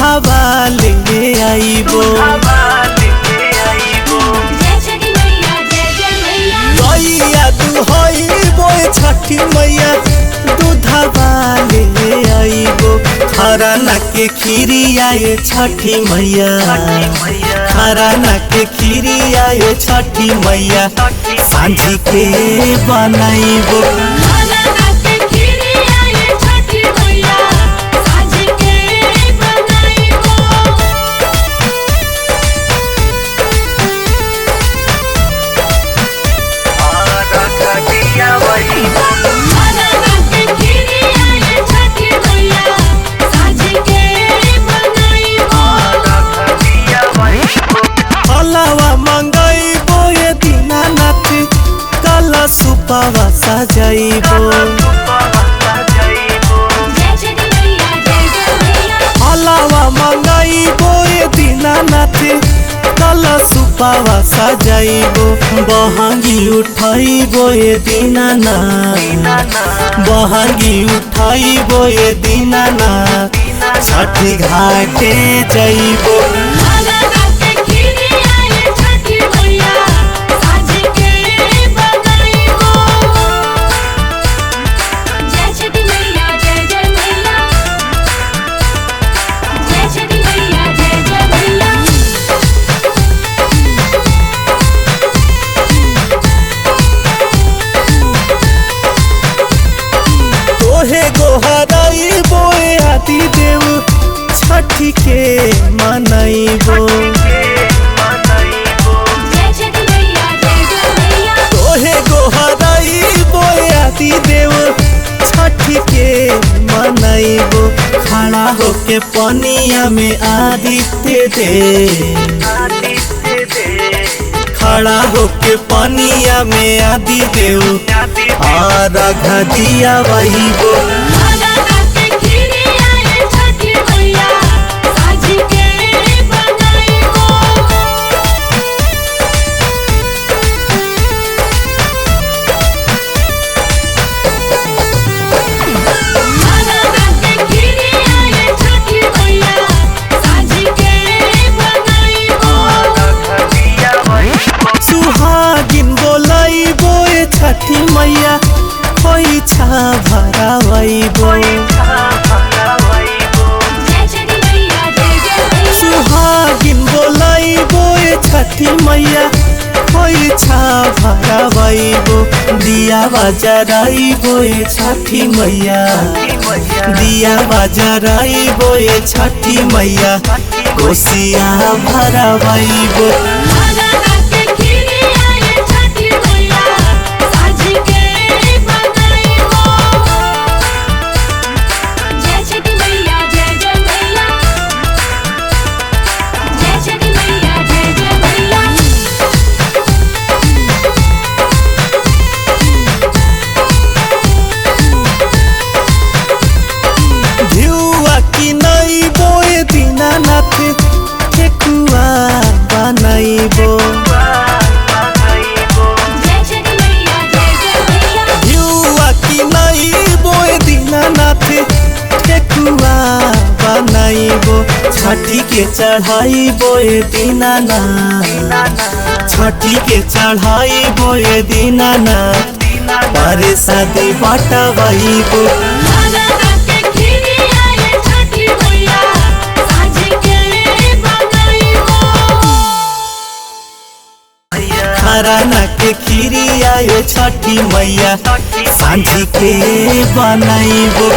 दूधावा ले आइबो। गैया दुहइबो छठी मैया दूधावा ले आइबो। खरना के खीरी आए छठी मैया, खरना के खीरी आए छठी मैया सांझी के बनाइबो। सुपावा सजाइबो। हलावा मंगाइबो ये दीनानाथ कल सुपावा सजाइबो। बहंगी उठाइबो ये दीनानाथ, बहंगी उठाइबो ये दीनानाथ छठी घाटे जाइबो। गोहराइबो आदि देव छठी के मनाइबो। तोहे गोहराइबो आदि देव छठी के मनाइबो। खड़ा होके पनिया में आदित्य देव, खड़ा होके पनिया में आदि देव अर्घ दिया वहीबो। सुहागिन बोलाइबो छठी मैया खोइछा भराइबो। सुहागिन बोलाइबो छठी मैया खोइछा भराइबो। दिया बजराइबो छठी मैया, दिया बजराइबो छठी मैया कोसिया भराइबो। दीनानाथ ठेकुआ बनाइबो। भिउआ किनाइबो दीनानाथ ठेकुआ बनाइबो। छठी के चढ़ाइबो दीनानाथ, छठी के चढ़ाइबो दीनानाथ पर शादी बटवाइबो। खरना के खीरी आए छठी मैया सांझी के बनाइबो।